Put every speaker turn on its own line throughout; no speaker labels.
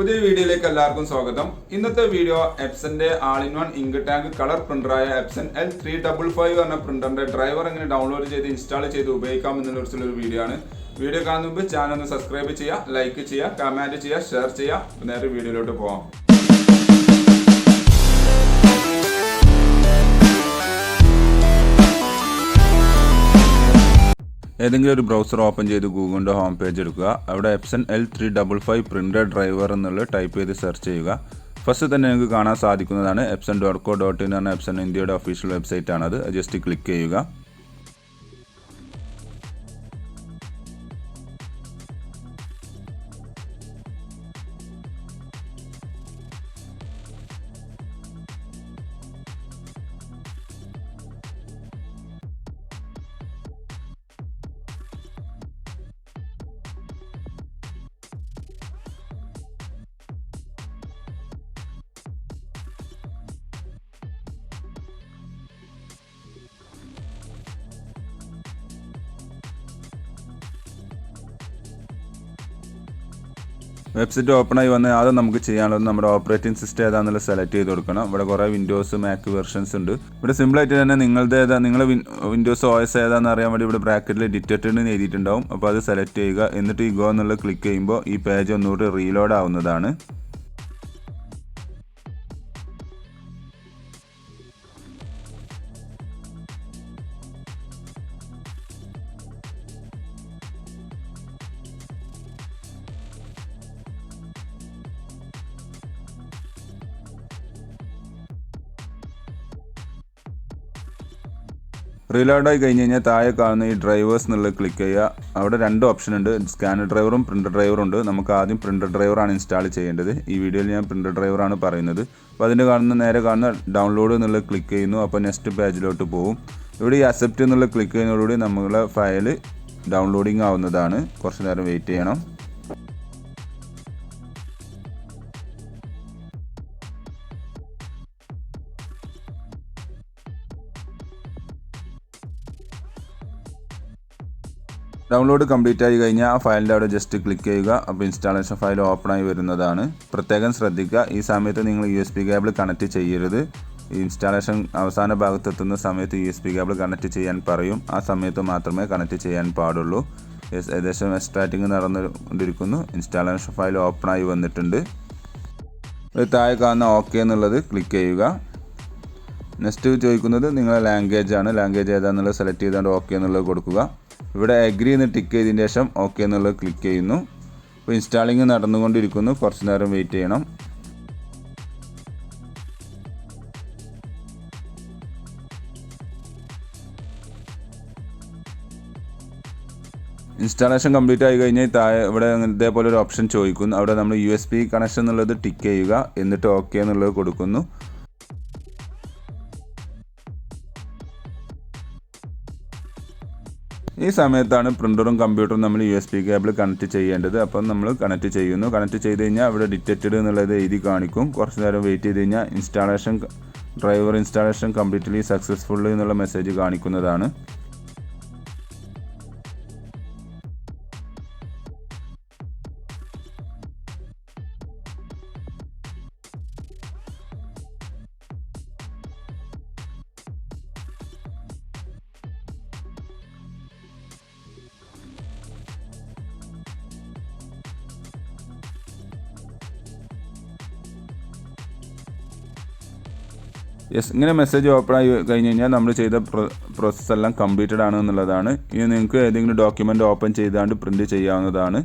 പുതിയ വീഡിയോയിലേക്ക് എല്ലാവർക്കും സ്വാഗതം. ഇന്നത്തെ വീഡിയോ എപ്സന്റെ all in one ink tank colour പ്രിന്ററായ എപ്സൺ L355 എന്ന പ്രിന്ററിന്റെ ഡ്രൈവർ എങ്ങനെ ഡൗൺലോഡ് ചെയ്ത് ഇൻസ്റ്റാൾ ചെയ്ത് ഉപയോഗിക്കാം എന്നതിനെക്കുറിച്ചുള്ള ഒരു വീഡിയോ ആണ്. വീഡിയോ കാണുന്ന മുമ്പ് ചാനൽ ഒന്ന് സബ്സ്ക്രൈബ് ചെയ്യുക, ലൈക്ക് ചെയ്യുക, കമന്റ് ചെയ്യുക, ഷെയർ ചെയ്യുക. നേരെ വീഡിയോയിലോട്ട് പോകാം. ഏതെങ്കിലും ഒരു ബ്രൗസർ ഓപ്പൺ ചെയ്ത് ഗൂഗിളിൻ്റെ ഹോം പേജ് എടുക്കുക. അവിടെ എപ്സൺ L355 പ്രിൻ്റർ ഡ്രൈവർ എന്നുള്ളത് ടൈപ്പ് ചെയ്ത് സെർച്ച് ചെയ്യുക. ഫസ്റ്റ് തന്നെ നിങ്ങൾക്ക് കാണാൻ സാധിക്കുന്നതാണ് epson.co.in എന്ന എപ്സൺ ഇന്ത്യയുടെ ഒഫീഷ്യൽ വെബ്സൈറ്റ് ആണത്. ജസ്റ്റ് ക്ലിക്ക് ചെയ്യുക. വെബ്സൈറ്റ് ഓപ്പൺ ആയി വന്നാൽ ആദ്യം നമുക്ക് ചെയ്യാനുള്ളത് നമ്മുടെ ഓപ്പറേറ്റിംഗ് സിസ്റ്റം ഏതാണെന്നുള്ളത് സെലക്ട് ചെയ്ത് കൊടുക്കണം. ഇവിടെ കുറേ വിൻഡോസ് മാക് വെർഷൻസ് ഉണ്ട്. ഇവിടെ സിമ്പിളായിട്ട് തന്നെ നിങ്ങളുടെ വിൻഡോസ് OS ഏതാണെന്ന് അറിയാൻ വേണ്ടി ഇവിടെ ബ്രാക്കറ്റിൽ ഡിറ്റക്റ്റഡ് എന്ന് എഴുതിയിട്ടുണ്ടാവും. അപ്പോൾ അത് സെലക്ട് ചെയ്യുക. എന്നിട്ട് ഈ ഗോ എന്നുള്ളത് ക്ലിക്ക് ചെയ്യുമ്പോൾ ഈ പേജ് ഒന്നുകൂടി റീലോഡ് ആവുന്നതാണ്. റീലോഡായി കഴിഞ്ഞ് കഴിഞ്ഞാൽ താഴെ കാണുന്ന ഈ ഡ്രൈവേഴ്സ് എന്നുള്ളത് ക്ലിക്ക് ചെയ്യുക. അവിടെ രണ്ട് ഓപ്ഷൻ ഉണ്ട്, സ്കാനർ ഡ്രൈവറും പ്രിൻ്റർ ഡ്രൈവറും ഉണ്ട്. നമുക്ക് ആദ്യം പ്രിൻ്റർ ഡ്രൈവറാണ് ഇൻസ്റ്റാൾ ചെയ്യേണ്ടത്. ഈ വീഡിയോയിൽ ഞാൻ പ്രിൻ്റർ ഡ്രൈവറാണ് പറയുന്നത്. അപ്പോൾ അതിൻ്റെ നേരെ കാണുന്ന ഡൗൺലോഡ് എന്നുള്ളത് ക്ലിക്ക് ചെയ്യുന്നു. അപ്പോൾ നെക്സ്റ്റ് പേജിലോട്ട് പോകും. ഇവിടെ ഈ അക്സെപ്റ്റ് എന്നുള്ളത് ക്ലിക്ക് ചെയ്യുന്നതോടുകൂടി നമ്മളെ ഫയൽ ഡൗൺലോഡിങ് ആവുന്നതാണ്. കുറച്ച് നേരം വെയിറ്റ് ചെയ്യണം. ഡൗൺലോഡ് കംപ്ലീറ്റ് ആയി കഴിഞ്ഞാൽ ആ ഫയലിൻ്റെ അവിടെ ജസ്റ്റ് ക്ലിക്ക് ചെയ്യുക. അപ്പോൾ ഇൻസ്റ്റാളേഷൻ ഫയൽ ഓപ്പൺ ആയി വരുന്നതാണ്. പ്രത്യേകം ശ്രദ്ധിക്കുക, ഈ സമയത്ത് നിങ്ങൾ USB കേബിൾ കണക്ട് ചെയ്യരുത്. ഇൻസ്റ്റാളേഷൻ അവസാന ഭാഗത്തെത്തുന്ന സമയത്ത് USB കേബിൾ കണക്ട് ചെയ്യാൻ പറയും. ആ സമയത്ത് മാത്രമേ കണക്ട് ചെയ്യാൻ പാടുള്ളൂ. ഏകദേശം എക്സ്ട്രാക്റ്റിംഗ് നടന്നുകൊണ്ടിരിക്കുന്നു. ഇൻസ്റ്റാളേഷൻ ഫയൽ ഓപ്പൺ ആയി വന്നിട്ടുണ്ട്. താഴെ കാണുന്ന OK എന്നുള്ളത് ക്ലിക്ക് ചെയ്യുക. നെക്സ്റ്റ് ചോദിക്കുന്നത് നിങ്ങളുടെ ലാംഗ്വേജ് ആണ്. ലാംഗ്വേജ് ഏതാണെന്നുള്ളത് സെലക്ട് ചെയ്തുകൊണ്ട് OK എന്നുള്ളത് കൊടുക്കുക. ഇവിടെ അഗ്രി എന്ന് ടിക്ക് ചെയ്തതിന് ശേഷം OK എന്നുള്ളത് ക്ലിക്ക് ചെയ്യുന്നു. അപ്പോൾ ഇൻസ്റ്റാളിങ് നടന്നുകൊണ്ടിരിക്കുന്നു. കുറച്ച് നേരം വെയിറ്റ് ചെയ്യണം. ഇൻസ്റ്റാളേഷൻ കംപ്ലീറ്റ് ആയി കഴിഞ്ഞാൽ താഴെ ഇവിടെ ഇതേപോലെ ഒരു ഓപ്ഷൻ ചോദിക്കുന്നു. അവിടെ നമ്മൾ USB കണക്ഷൻ എന്നുള്ളത് ടിക്ക് ചെയ്യുക. എന്നിട്ട് OK എന്നുള്ളത് കൊടുക്കുന്നു. ഈ സമയത്താണ് പ്രിൻ്ററും കമ്പ്യൂട്ടറും നമ്മൾ USB കേബിൾ കണക്ട് ചെയ്യേണ്ടത്. അപ്പം നമ്മൾ കണക്ട് ചെയ്യുന്നു. കണക്ട് ചെയ്ത് കഴിഞ്ഞാൽ അവിടെ ഡിറ്റക്റ്റഡ് എന്നുള്ളത് എഴുതി കാണിക്കും. കുറച്ച് നേരം വെയിറ്റ് ചെയ്ത് കഴിഞ്ഞാൽ ഡ്രൈവർ ഇൻസ്റ്റാളേഷൻ കംപ്ലീറ്റ്ലി സക്സസ്ഫുൾ എന്നുള്ള മെസ്സേജ് കാണിക്കുന്നതാണ്. ഇങ്ങനെ മെസ്സേജ് ഓപ്പൺ ആയി കഴിഞ്ഞ് കഴിഞ്ഞാൽ നമ്മൾ ചെയ്ത പ്രോസസ്സ് എല്ലാം കംപ്ലീറ്റഡ് ആണ് എന്നുള്ളതാണ്. ഇനി നിങ്ങൾക്ക് ഏതെങ്കിലും ഡോക്യുമെൻ്റ് ഓപ്പൺ ചെയ്താണ്ട് പ്രിൻറ്റ് ചെയ്യാവുന്നതാണ്.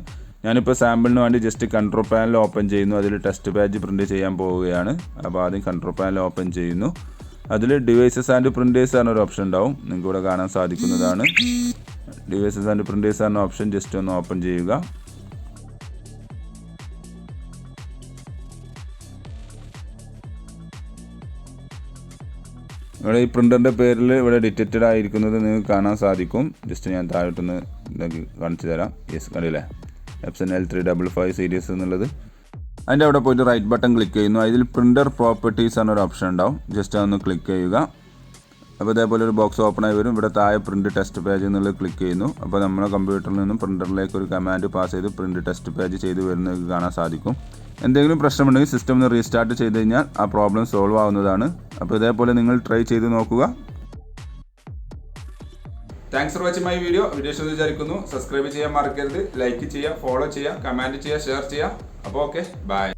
ഞാനിപ്പോൾ സാമ്പിളിന് വേണ്ടി ജസ്റ്റ് കൺട്രോൾ പാനൽ ഓപ്പൺ ചെയ്യുന്നു. അതിൽ ടെസ്റ്റ് പേജ് പ്രിൻറ്റ് ചെയ്യാൻ പോവുകയാണ്. അപ്പോൾ ആദ്യം കൺട്രോൾ പാനൽ ഓപ്പൺ ചെയ്യുന്നു. അതിൽ ഡിവൈസസ് ആൻഡ് പ്രിൻറ്റേഴ്സ് എന്നൊരു ഓപ്ഷൻ ഉണ്ടാവും. നിങ്ങൾക്ക് ഇവിടെ കാണാൻ സാധിക്കുന്നതാണ്. ഡിവൈസസ് ആൻഡ് പ്രിൻറ്റേഴ്സ് എന്ന ഓപ്ഷൻ ജസ്റ്റ് ഒന്ന് ഓപ്പൺ ചെയ്യുക. ഇവിടെ ഈ പ്രിൻ്ററിൻ്റെ പേരിൽ ഇവിടെ ഡിറ്റക്റ്റഡ് ആയിരിക്കുന്നത് നിങ്ങൾക്ക് കാണാൻ സാധിക്കും. ജസ്റ്റ് ഞാൻ താഴോട്ടൊന്ന് ഇതാക്കി കാണിച്ചു തരാം. കണ്ടില്ലേ, എപ്സൺ L355 സീരീസ് എന്നുള്ളത്. അതിൻ്റെ അവിടെ പോയിട്ട് റൈറ്റ് ബട്ടൺ ക്ലിക്ക് ചെയ്യുന്നു. അതിൽ പ്രിൻ്റർ പ്രോപ്പർട്ടീസ് എന്നൊരു ഓപ്ഷൻ ഉണ്ടാവും. ജസ്റ്റ് അതൊന്ന് ക്ലിക്ക് ചെയ്യുക. അപ്പോൾ ഇതേപോലെ ഒരു ബോക്സ് ഓപ്പൺ ആയി വരും. ഇവിടെ താഴെ പ്രിൻറ്റ് ടെസ്റ്റ് പേജ് എന്നുള്ളത് ക്ലിക്ക് ചെയ്യുന്നു. അപ്പോൾ നമ്മുടെ കമ്പ്യൂട്ടറിൽ നിന്നും പ്രിൻ്ററിലേക്ക് ഒരു കമാൻഡ് പാസ് ചെയ്ത് പ്രിൻറ്റ് ടെസ്റ്റ് പേജ് ചെയ്ത് വരുന്നത് കാണാൻ സാധിക്കും. എന്തെങ്കിലും പ്രശ്നമുണ്ടെങ്കിൽ സിസ്റ്റം ഒന്ന് റീസ്റ്റാർട്ട് ചെയ്ത് കഴിഞ്ഞാൽ ആ പ്രോബ്ലം സോൾവ് ആവുന്നതാണ്. അപ്പോൾ ഇതേപോലെ നിങ്ങൾ ട്രൈ ചെയ്ത് നോക്കുക. Thanks for watching my video ഇഷ്ടമെന്ന് വിചാരിക്കുന്നു. സബ്സ്ക്രൈബ് ചെയ്യാൻ മറക്കരുത്, ലൈക്ക് ചെയ്യുക, ഫോളോ ചെയ്യുക, കമൻറ്റ് ചെയ്യുക, ഷെയർ ചെയ്യുക. അപ്പോൾ ഓക്കെ, ബൈ.